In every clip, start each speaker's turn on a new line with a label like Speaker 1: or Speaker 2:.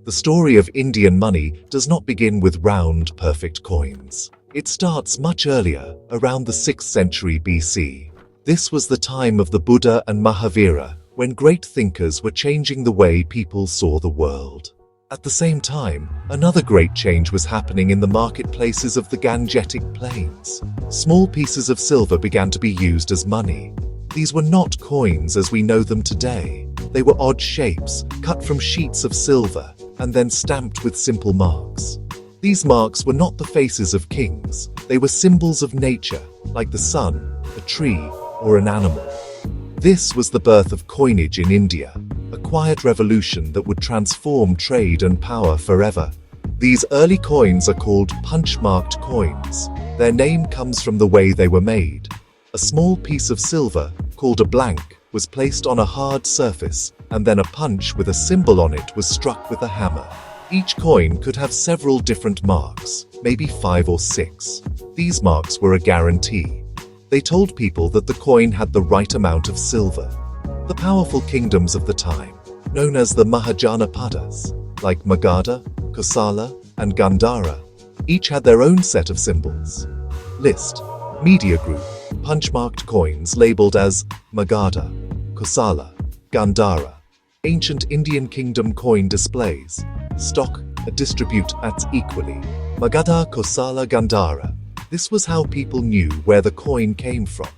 Speaker 1: The story of Indian money does not begin with round, perfect coins. It starts much earlier, around the 6th century BC. This was the time of the Buddha and Mahavira, when great thinkers were changing the way people saw the world. At the same time, another great change was happening in the marketplaces of the Gangetic Plains. Small pieces of silver began to be used as money. These were not coins as we know them today. They were odd shapes, cut from sheets of silver, and then stamped with simple marks. These marks were not the faces of kings. They were symbols of nature, like the sun, a tree, or an animal. This was the birth of coinage in India, a quiet revolution that would transform trade and power forever. These early coins are called punch-marked coins. Their name comes from the way they were made. A small piece of silver, called a blank, was placed on a hard surface, and then a punch with a symbol on it was struck with a hammer. Each coin could have several different marks, maybe 5 or 6. These marks were a guarantee. They told people that the coin had the right amount of silver. The powerful kingdoms of the time, known as the Mahajanapadas, like Magadha, Kosala, and Gandhara, each had their own set of symbols. List: Media Group, punch-marked coins labeled as Magadha, Kosala, Gandhara. Ancient Indian kingdom coin displays. Stock, a distribute at equally. Magadha, Kosala, Gandhara. This was how people knew where the coin came from.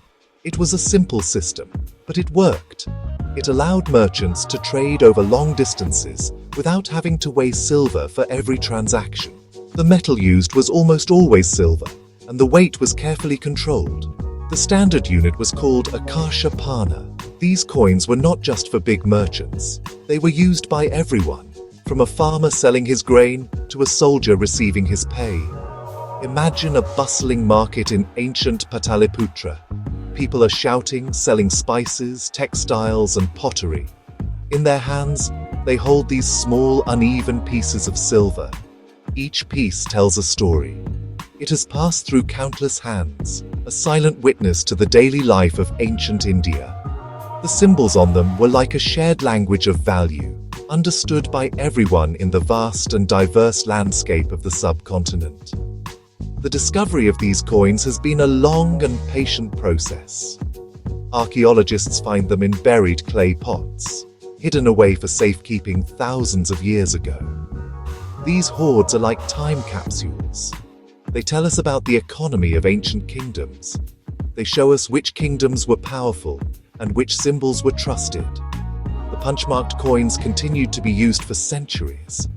Speaker 1: It was a simple system, but it worked. It allowed merchants to trade over long distances without having to weigh silver for every transaction. The metal used was almost always silver, and the weight was carefully controlled. The standard unit was called a kasha pana. These coins were not just for big merchants. They were used by everyone, from a farmer selling his grain to a soldier receiving his pay. Imagine a bustling market in ancient Pataliputra. People are shouting, selling spices, textiles, and pottery. In their hands, they hold these small, uneven pieces of silver. Each piece tells a story. It has passed through countless hands, a silent witness to the daily life of ancient India. The symbols on them were like a shared language of value, understood by everyone in the vast and diverse landscape of the subcontinent. The discovery of these coins has been a long and patient process. Archaeologists find them in buried clay pots, hidden away for safekeeping thousands of years ago. These hoards are like time capsules. They tell us about the economy of ancient kingdoms. They show us which kingdoms were powerful and which symbols were trusted. The punch-marked coins continued to be used for centuries.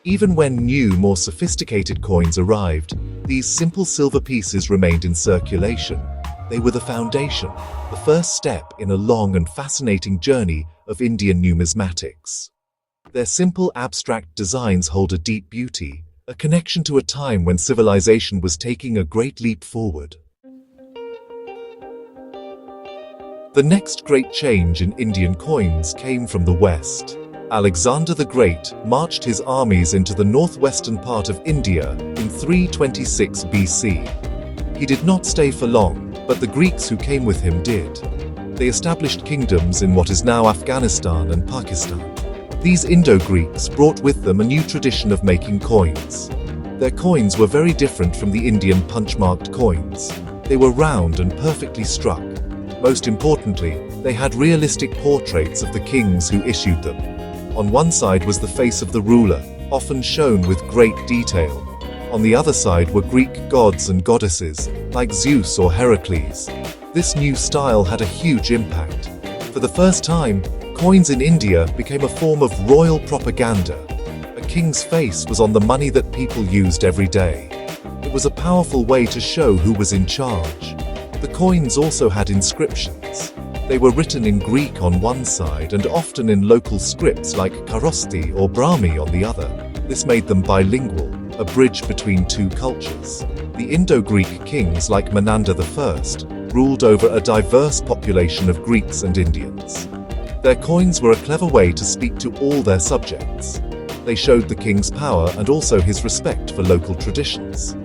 Speaker 1: Even when new, more sophisticated coins arrived, these simple silver pieces remained in circulation. They were the foundation, the first step in a long and fascinating journey of Indian numismatics. Their simple, abstract designs hold a deep beauty, a connection to a time when civilization was taking a great leap forward. The next great change in Indian coins came from the West. Alexander the Great marched his armies into the northwestern part of India in 326 BC. He did not stay for long, but the Greeks who came with him did. They established kingdoms in what is now Afghanistan and Pakistan. These Indo-Greeks brought with them a new tradition of making coins. Their coins were very different from the Indian punch-marked coins. They were round and perfectly struck. Most importantly, they had realistic portraits of the kings who issued them. On one side was the face of the ruler, often shown with great detail. On the other side were Greek gods and goddesses, like Zeus or Heracles. This new style had a huge impact. For the first time, coins in India became a form of royal propaganda. A king's face was on the money that people used every day. It was a powerful way to show who was in charge. The coins also had inscriptions. They were written in Greek on one side and often in local scripts like Kharosti or Brahmi on the other. This made them bilingual, a bridge between two cultures. The Indo-Greek kings like Menander I ruled over a diverse population of Greeks and Indians. Their coins were a clever way to speak to all their subjects. They showed the king's power and also his respect for local traditions.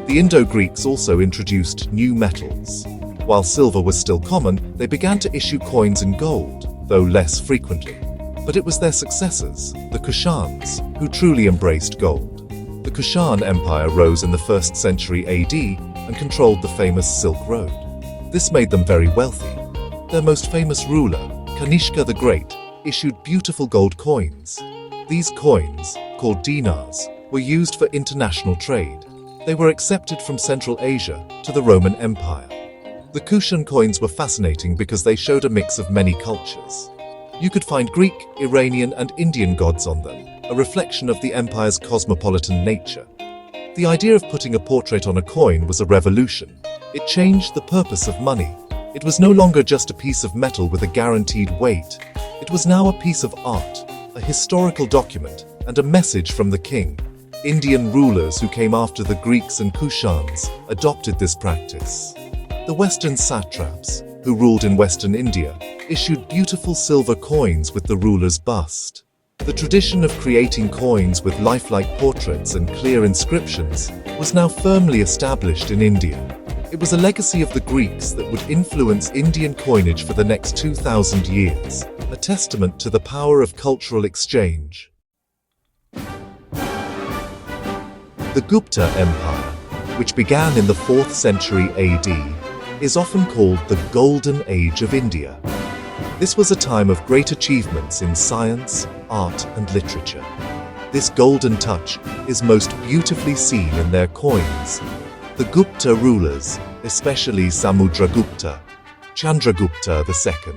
Speaker 1: The Indo-Greeks also introduced new metals. While silver was still common, they began to issue coins in gold, though less frequently. But it was their successors, the Kushans, who truly embraced gold. The Kushan Empire rose in the 1st century AD and controlled the famous Silk Road. This made them very wealthy. Their most famous ruler, Kanishka the Great, issued beautiful gold coins. These coins, called dinars, were used for international trade. They were accepted from Central Asia to the Roman Empire. The Kushan coins were fascinating because they showed a mix of many cultures. You could find Greek, Iranian, and Indian gods on them, a reflection of the empire's cosmopolitan nature. The idea of putting a portrait on a coin was a revolution. It changed the purpose of money. It was no longer just a piece of metal with a guaranteed weight. It was now a piece of art, a historical document, and a message from the king. Indian rulers who came after the Greeks and Kushans adopted this practice. The Western satraps, who ruled in Western India, issued beautiful silver coins with the ruler's bust. The tradition of creating coins with lifelike portraits and clear inscriptions was now firmly established in India. It was a legacy of the Greeks that would influence Indian coinage for the next 2,000 years, a testament to the power of cultural exchange. The Gupta Empire, which began in the 4th century AD, is often called the Golden Age of India. This was a time of great achievements in science, art, and literature. This golden touch is most beautifully seen in their coins. The Gupta rulers, especially Samudragupta, Chandragupta II,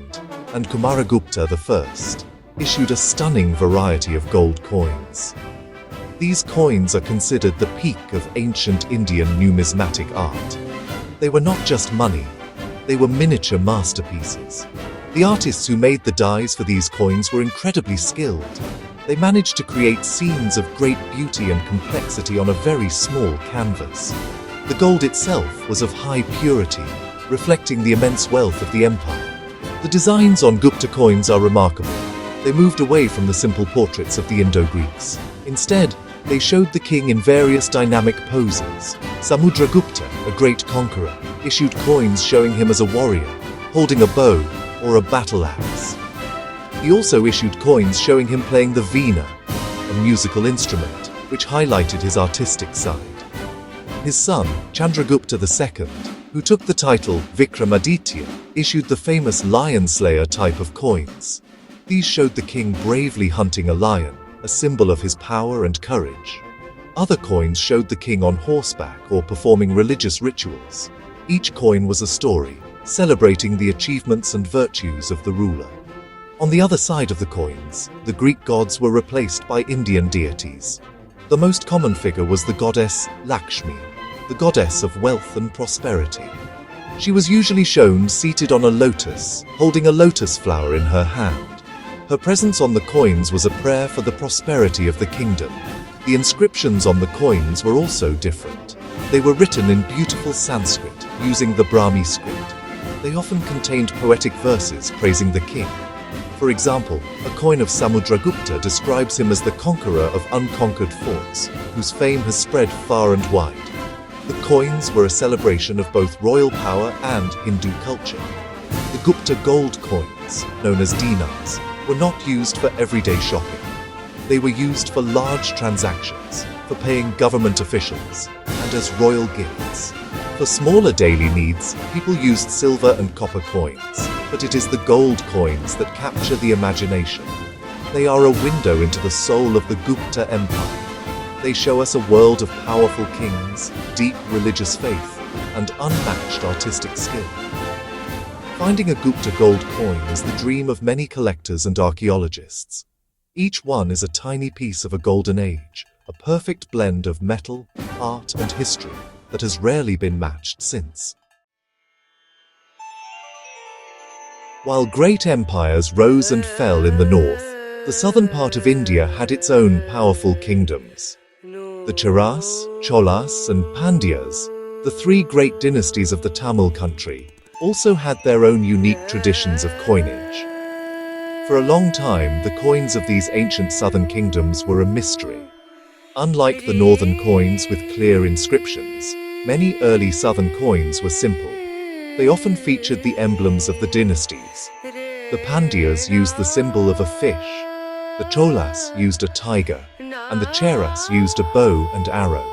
Speaker 1: and Kumaragupta I, issued a stunning variety of gold coins. These coins are considered the peak of ancient Indian numismatic art. They were not just money, they were miniature masterpieces. The artists who made the dies for these coins were incredibly skilled. They managed to create scenes of great beauty and complexity on a very small canvas. The gold itself was of high purity, reflecting the immense wealth of the empire. The designs on Gupta coins are remarkable. They moved away from the simple portraits of the Indo-Greeks. Instead, they showed the king in various dynamic poses. Samudragupta, a great conqueror, issued coins showing him as a warrior, holding a bow or a battle axe. He also issued coins showing him playing the veena, a musical instrument, which highlighted his artistic side. His son, Chandragupta II, who took the title Vikramaditya, issued the famous lion slayer type of coins. These showed the king bravely hunting a lion, a symbol of his power and courage. Other coins showed the king on horseback or performing religious rituals. Each coin was a story, celebrating the achievements and virtues of the ruler. On the other side of the coins, the Greek gods were replaced by Indian deities. The most common figure was the goddess Lakshmi, the goddess of wealth and prosperity. She was usually shown seated on a lotus, holding a lotus flower in her hand. Her presence on the coins was a prayer for the prosperity of the kingdom. The inscriptions on the coins were also different. They were written in beautiful Sanskrit, using the Brahmi script. They often contained poetic verses praising the king. For example, a coin of Samudragupta describes him as the conqueror of unconquered forts, whose fame has spread far and wide. The coins were a celebration of both royal power and Hindu culture. The Gupta gold coins, known as dinars, were not used for everyday shopping. They were used for large transactions, for paying government officials, and as royal gifts. For smaller daily needs, people used silver and copper coins, but it is the gold coins that capture the imagination. They are a window into the soul of the Gupta Empire. They show us a world of powerful kings, deep religious faith, and unmatched artistic skill. Finding a Gupta gold coin is the dream of many collectors and archaeologists. Each one is a tiny piece of a golden age, a perfect blend of metal, art, and history that has rarely been matched since. While great empires rose and fell in the north, the southern part of India had its own powerful kingdoms. The Cheras, Cholas, and Pandyas, the three great dynasties of the Tamil country, also had their own unique traditions of coinage. For a long time, the coins of these ancient southern kingdoms were a mystery. Unlike the northern coins with clear inscriptions, many early southern coins were simple. They often featured the emblems of the dynasties. The Pandyas used the symbol of a fish. The Cholas used a tiger, and the Cheras used a bow and arrow.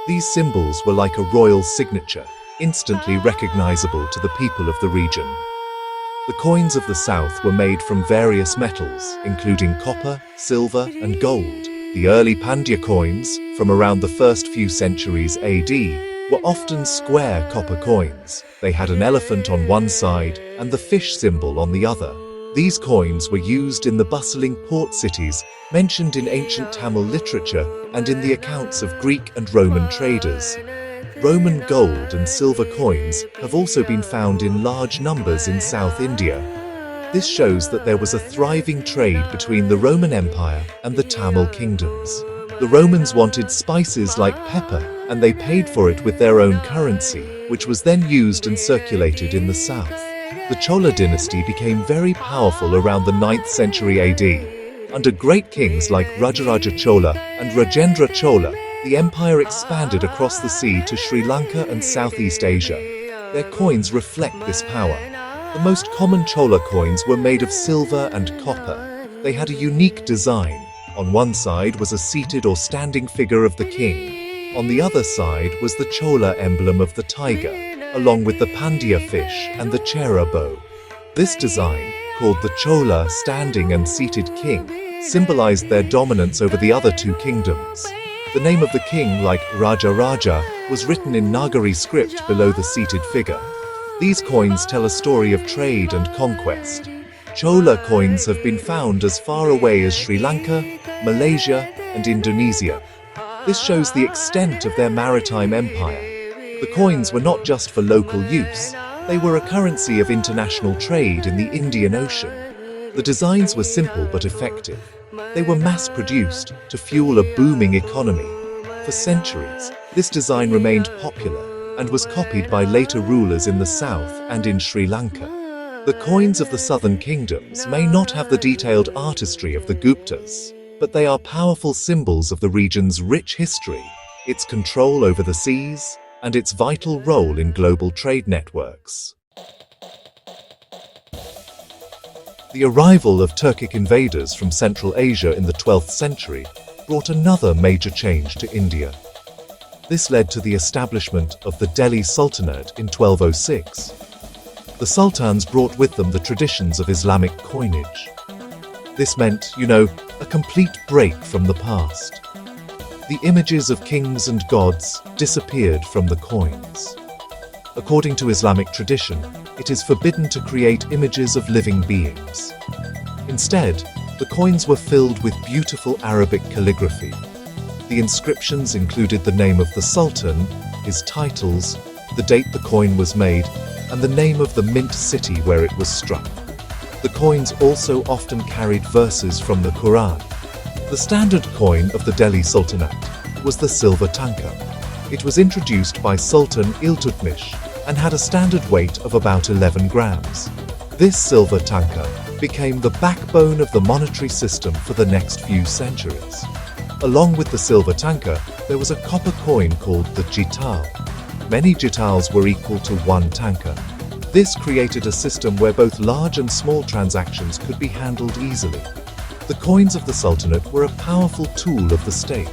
Speaker 1: These symbols were like a royal signature, instantly recognizable to the people of the region. The coins of the south were made from various metals, including copper, silver, and gold. The early Pandya coins, from around the first few centuries AD, were often square copper coins. They had an elephant on one side and the fish symbol on the other. These coins were used in the bustling port cities mentioned in ancient Tamil literature and in the accounts of Greek and Roman traders. Roman gold and silver coins have also been found in large numbers in South India. This shows that there was a thriving trade between the Roman Empire and the Tamil kingdoms. The Romans wanted spices like pepper, and they paid for it with their own currency, which was then used and circulated in the south. The Chola dynasty became very powerful around the 9th century AD. Under great kings like Rajaraja Chola and Rajendra Chola, the empire expanded across the sea to Sri Lanka and Southeast Asia. Their coins reflect this power. The most common Chola coins were made of silver and copper. They had a unique design. On one side was a seated or standing figure of the king. On the other side was the Chola emblem of the tiger, along with the Pandya fish and the Chera bow. This design, called the Chola standing and seated king, symbolized their dominance over the other two kingdoms. The name of the king, like Raja Raja, was written in Nagari script below the seated figure. These coins tell a story of trade and conquest. Chola coins have been found as far away as Sri Lanka, Malaysia, and Indonesia. This shows the extent of their maritime empire. The coins were not just for local use, they were a currency of international trade in the Indian Ocean. The designs were simple but effective. They were mass-produced to fuel a booming economy. For centuries, this design remained popular and was copied by later rulers in the south and in Sri Lanka. The coins of the southern kingdoms may not have the detailed artistry of the Guptas, but they are powerful symbols of the region's rich history, its control over the seas, and its vital role in global trade networks. The arrival of Turkic invaders from Central Asia in the 12th century brought another major change to India. This led to the establishment of the Delhi Sultanate in 1206. The sultans brought with them the traditions of Islamic coinage. This meant, a complete break from the past. The images of kings and gods disappeared from the coins. According to Islamic tradition, it is forbidden to create images of living beings. Instead, the coins were filled with beautiful Arabic calligraphy. The inscriptions included the name of the sultan, his titles, the date the coin was made, and the name of the mint city where it was struck. The coins also often carried verses from the Quran. The standard coin of the Delhi Sultanate was the silver tanka. It was introduced by Sultan Iltutmish and had a standard weight of about 11 grams. This silver tanka became the backbone of the monetary system for the next few centuries. Along with the silver tanka, there was a copper coin called the jital. Many jitals were equal to one tanka. This created a system where both large and small transactions could be handled easily. The coins of the Sultanate were a powerful tool of the state.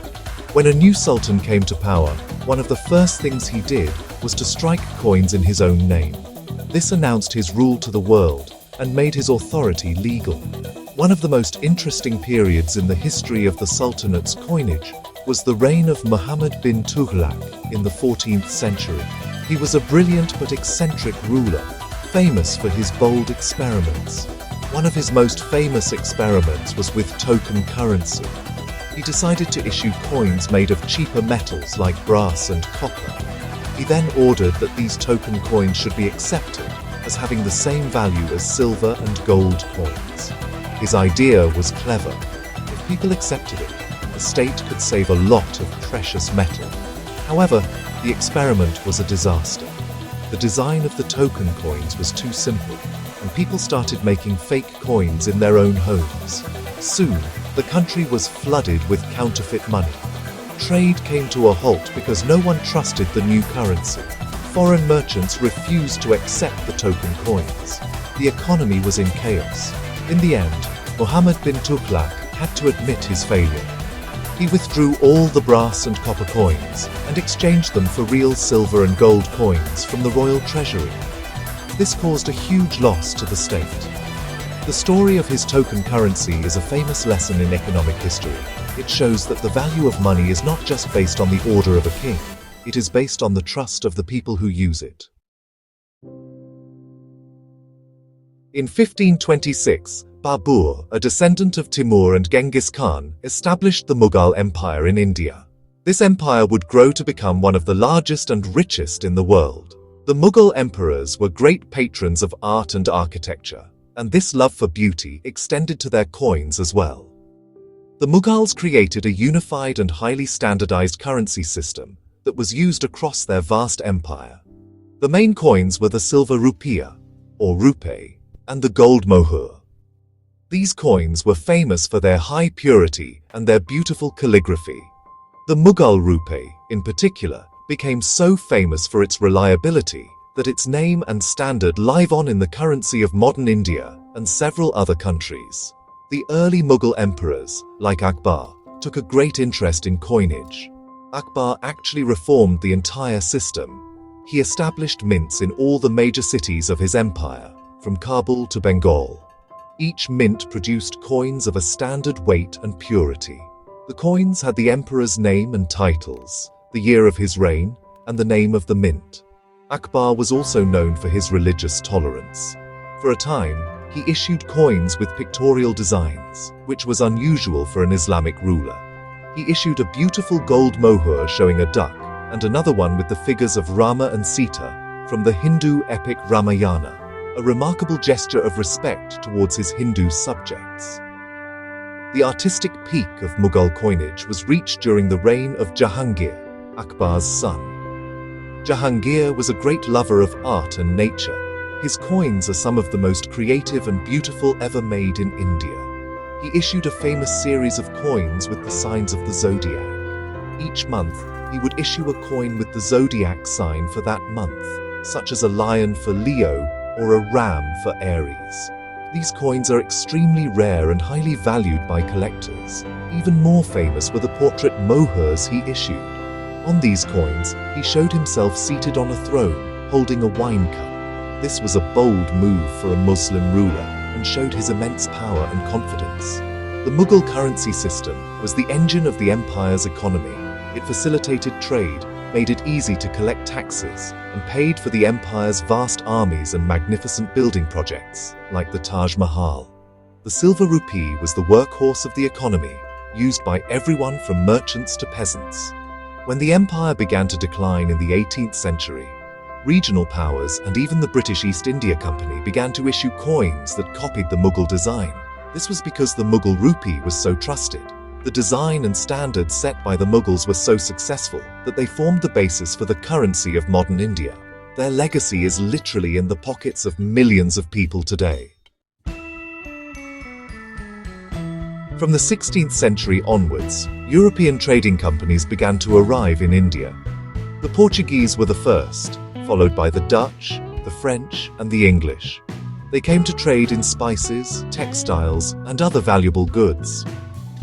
Speaker 1: When a new sultan came to power, one of the first things he did was to strike coins in his own name. This announced his rule to the world and made his authority legal. One of the most interesting periods in the history of the Sultanate's coinage was the reign of Muhammad bin Tughlaq in the 14th century. He was a brilliant but eccentric ruler, famous for his bold experiments. One of his most famous experiments was with token currency. He decided to issue coins made of cheaper metals like brass and copper. He then ordered that these token coins should be accepted as having the same value as silver and gold coins. His idea was clever. If people accepted it, the state could save a lot of precious metal. However, the experiment was a disaster. The design of the token coins was too simple, and people started making fake coins in their own homes. Soon, the country was flooded with counterfeit money. Trade came to a halt because no one trusted the new currency. Foreign merchants refused to accept the token coins. The economy was in chaos. In the end, Muhammad bin Tughlaq had to admit his failure. He withdrew all the brass and copper coins and exchanged them for real silver and gold coins from the royal treasury. This caused a huge loss to the state. The story of his token currency is a famous lesson in economic history. It shows that the value of money is not just based on the order of a king, it is based on the trust of the people who use it. In 1526, Babur, a descendant of Timur and Genghis Khan, established the Mughal Empire in India. This empire would grow to become one of the largest and richest in the world. The Mughal emperors were great patrons of art and architecture, and this love for beauty extended to their coins as well. The Mughals created a unified and highly standardized currency system that was used across their vast empire. The main coins were the silver rupiah, or rupee, and the gold mohur. These coins were famous for their high purity and their beautiful calligraphy. The Mughal rupee, in particular, became so famous for its reliability that its name and standard live on in the currency of modern India and several other countries. The early Mughal emperors, like Akbar, took a great interest in coinage. Akbar actually reformed the entire system. He established mints in all the major cities of his empire, from Kabul to Bengal. Each mint produced coins of a standard weight and purity. The coins had the emperor's name and titles, the year of his reign, and the name of the mint. Akbar was also known for his religious tolerance. For a time, he issued coins with pictorial designs, which was unusual for an Islamic ruler. He issued a beautiful gold mohur showing a duck, and another one with the figures of Rama and Sita from the Hindu epic Ramayana, a remarkable gesture of respect towards his Hindu subjects. The artistic peak of Mughal coinage was reached during the reign of Jahangir, Akbar's son. Jahangir was a great lover of art and nature. His coins are some of the most creative and beautiful ever made in India. He issued a famous series of coins with the signs of the zodiac. Each month, he would issue a coin with the zodiac sign for that month, such as a lion for Leo or a ram for Aries. These coins are extremely rare and highly valued by collectors. Even more famous were the portrait mohurs he issued. On these coins, he showed himself seated on a throne, holding a wine cup. This was a bold move for a Muslim ruler and showed his immense power and confidence. The Mughal currency system was the engine of the empire's economy. It facilitated trade, made it easy to collect taxes, and paid for the empire's vast armies and magnificent building projects, like the Taj Mahal. The silver rupee was the workhorse of the economy, used by everyone from merchants to peasants. When the empire began to decline in the 18th century, regional powers and even the British East India Company began to issue coins that copied the Mughal design. This was because the Mughal rupee was so trusted. The design and standards set by the Mughals were so successful that they formed the basis for the currency of modern India. Their legacy is literally in the pockets of millions of people today. From the 16th century onwards, European trading companies began to arrive in India. The Portuguese were the first, followed by the Dutch, the French, and the English. They came to trade in spices, textiles, and other valuable goods.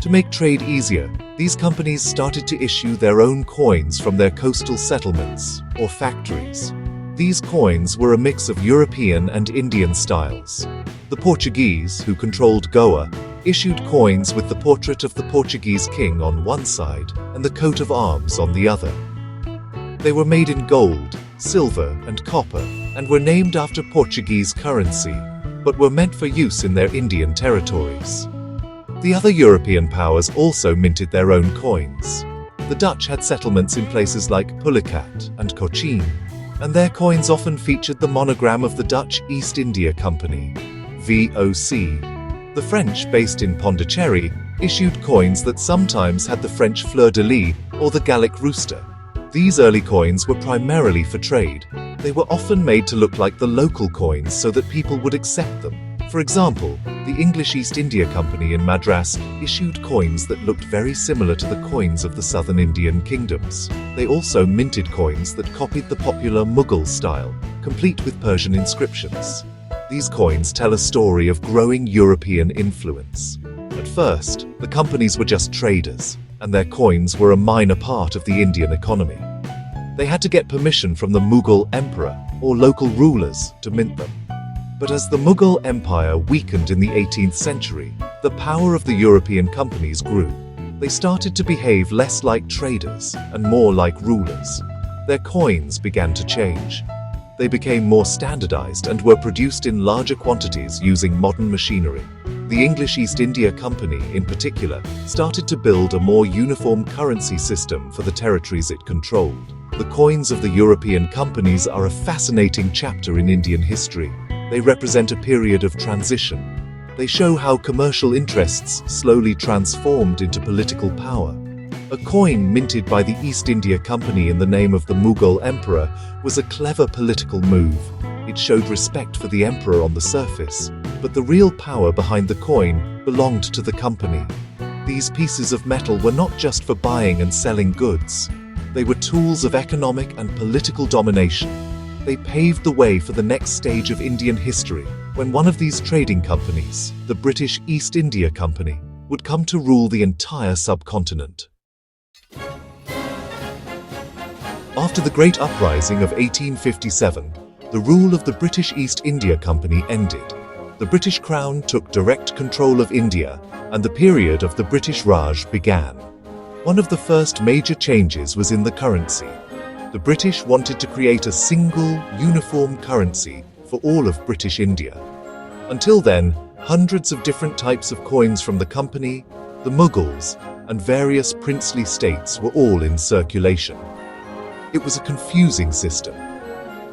Speaker 1: To make trade easier, these companies started to issue their own coins from their coastal settlements, or factories. These coins were a mix of European and Indian styles. The Portuguese, who controlled Goa, issued coins with the portrait of the Portuguese king on one side and the coat of arms on the other. They were made in gold, silver, and copper, and were named after Portuguese currency, but were meant for use in their Indian territories. The other European powers also minted their own coins. The Dutch had settlements in places like Pulicat and Cochin, and their coins often featured the monogram of the Dutch East India Company, VOC. The French, based in Pondicherry, issued coins that sometimes had the French fleur-de-lis or the Gallic rooster. These early coins were primarily for trade. They were often made to look like the local coins so that people would accept them. For example, the English East India Company in Madras issued coins that looked very similar to the coins of the southern Indian kingdoms. They also minted coins that copied the popular Mughal style, complete with Persian inscriptions. These coins tell a story of growing European influence. At first, the companies were just traders, and their coins were a minor part of the Indian economy. They had to get permission from the Mughal emperor or local rulers to mint them. But as the Mughal Empire weakened in the 18th century, the power of the European companies grew. They started to behave less like traders and more like rulers. Their coins began to change. They became more standardized and were produced in larger quantities using modern machinery. The English East India Company, in particular, started to build a more uniform currency system for the territories it controlled. The coins of the European companies are a fascinating chapter in Indian history. They represent a period of transition. They show how commercial interests slowly transformed into political power. A coin minted by the East India Company in the name of the Mughal emperor was a clever political move. It showed respect for the emperor on the surface, but the real power behind the coin belonged to the company. These pieces of metal were not just for buying and selling goods. They were tools of economic and political domination. They paved the way for the next stage of Indian history, when one of these trading companies, the British East India Company, would come to rule the entire subcontinent. After the Great Uprising of 1857, the rule of the British East India Company ended. The British Crown took direct control of India, and the period of the British Raj began. One of the first major changes was in the currency. The British wanted to create a single, uniform currency for all of British India. Until then, hundreds of different types of coins from the company, the Mughals, and various princely states were all in circulation. It was a confusing system.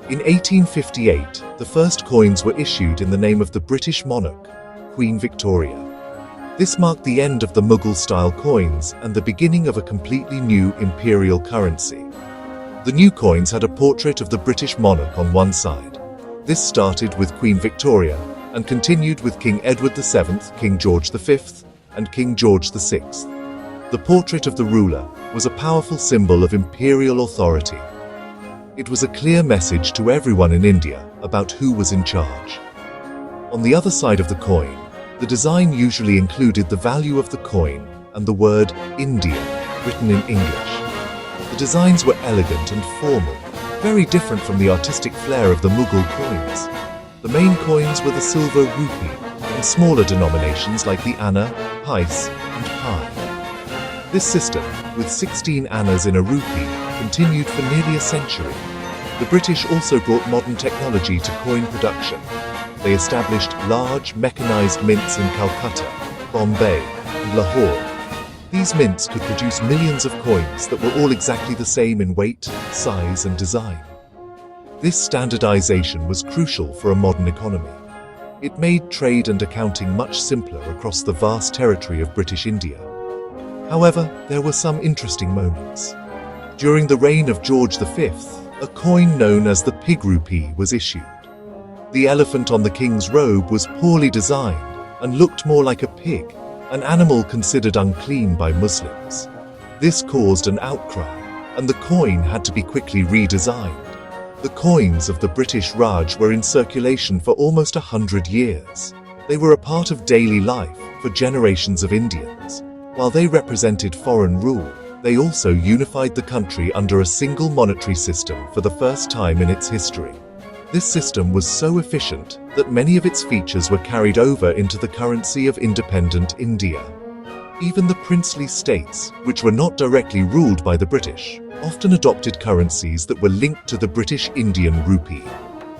Speaker 1: In 1858, the first coins were issued in the name of the British monarch, Queen Victoria. This marked the end of the Mughal-style coins and the beginning of a completely new imperial currency. The new coins had a portrait of the British monarch on one side. This started with Queen Victoria and continued with King Edward VII, King George V, and King George VI. The portrait of the ruler was a powerful symbol of imperial authority. It was a clear message to everyone in India about who was in charge. On the other side of the coin, the design usually included the value of the coin and the word India written in English. The designs were elegant and formal, very different from the artistic flair of the Mughal coins. The main coins were the silver rupee and smaller denominations like the anna, paise, and pi. This system, with 16 annas in a rupee, continued for nearly a century. The British also brought modern technology to coin production. They established large, mechanized mints in Calcutta, Bombay, and Lahore. These mints could produce millions of coins that were all exactly the same in weight, size, and design. This standardization was crucial for a modern economy. It made trade and accounting much simpler across the vast territory of British India. However, there were some interesting moments. During the reign of George V, a coin known as the pig rupee was issued. The elephant on the king's robe was poorly designed and looked more like a pig, an animal considered unclean by Muslims. This caused an outcry, and the coin had to be quickly redesigned. The coins of the British Raj were in circulation for almost 100 years. They were a part of daily life for generations of Indians. While they represented foreign rule, they also unified the country under a single monetary system for the first time in its history. This system was so efficient that many of its features were carried over into the currency of independent India. Even the princely states, which were not directly ruled by the British, often adopted currencies that were linked to the British Indian rupee.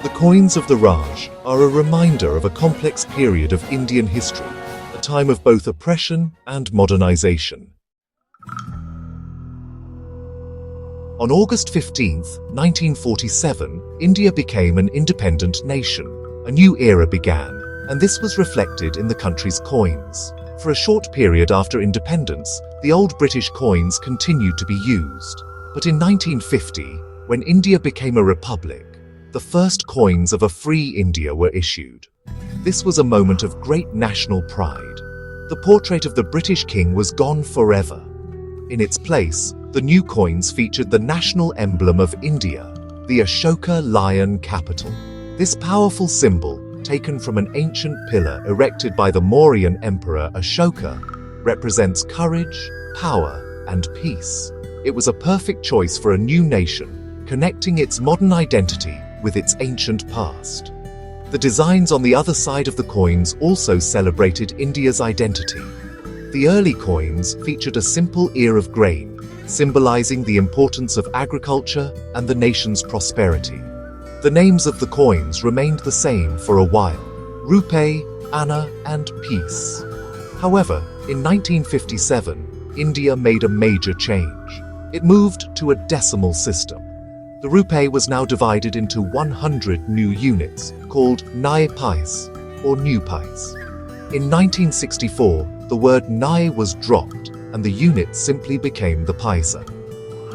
Speaker 1: The coins of the Raj are a reminder of a complex period of Indian history, a time of both oppression and modernization. On August 15, 1947, India became an independent nation. A new era began, and this was reflected in the country's coins. For a short period after independence, the old British coins continued to be used. But in 1950, when India became a republic, the first coins of a free India were issued. This was a moment of great national pride. The portrait of the British king was gone forever. In its place, the new coins featured the national emblem of India, the Ashoka lion capital. This powerful symbol taken from an ancient pillar erected by the Mauryan Emperor Ashoka, represents courage, power, and peace. It was a perfect choice for a new nation, connecting its modern identity with its ancient past. The designs on the other side of the coins also celebrated India's identity. The early coins featured a simple ear of grain, symbolizing the importance of agriculture and the nation's prosperity. The names of the coins remained the same for a while: rupee, anna, and peace. However, in 1957, India made a major change. It moved to a decimal system. The rupee was now divided into 100 new units, called Nai Paise, or New Paise. In 1964, the word Nai was dropped, and the unit simply became the paisa.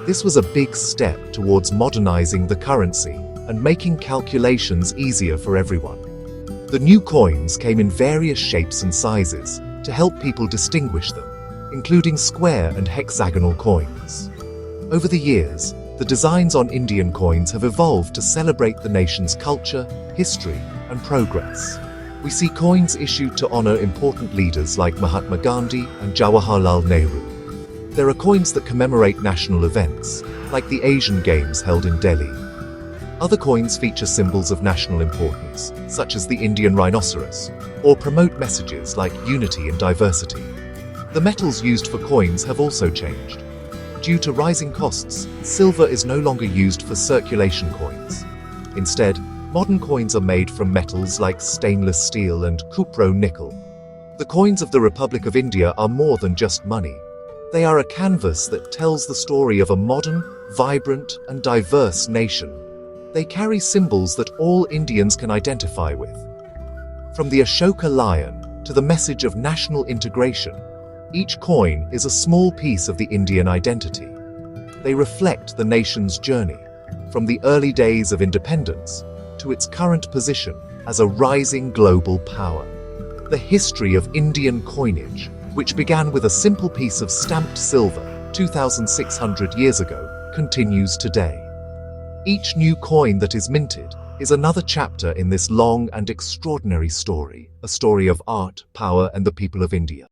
Speaker 1: This was a big step towards modernizing the currency and making calculations easier for everyone. The new coins came in various shapes and sizes to help people distinguish them, including square and hexagonal coins. Over the years, the designs on Indian coins have evolved to celebrate the nation's culture, history, and progress. We see coins issued to honor important leaders like Mahatma Gandhi and Jawaharlal Nehru. There are coins that commemorate national events, like the Asian Games held in Delhi. Other coins feature symbols of national importance, such as the Indian rhinoceros, or promote messages like unity and diversity. The metals used for coins have also changed. Due to rising costs, silver is no longer used for circulation coins. Instead, modern coins are made from metals like stainless steel and cupro-nickel. The coins of the Republic of India are more than just money. They are a canvas that tells the story of a modern, vibrant, and diverse nation. They carry symbols that all Indians can identify with. From the Ashoka lion to the message of national integration, each coin is a small piece of the Indian identity. They reflect the nation's journey, from the early days of independence to its current position as a rising global power. The history of Indian coinage, which began with a simple piece of stamped silver 2,600 years ago, continues today. Each new coin that is minted is another chapter in this long and extraordinary story, a story of art, power, and the people of India.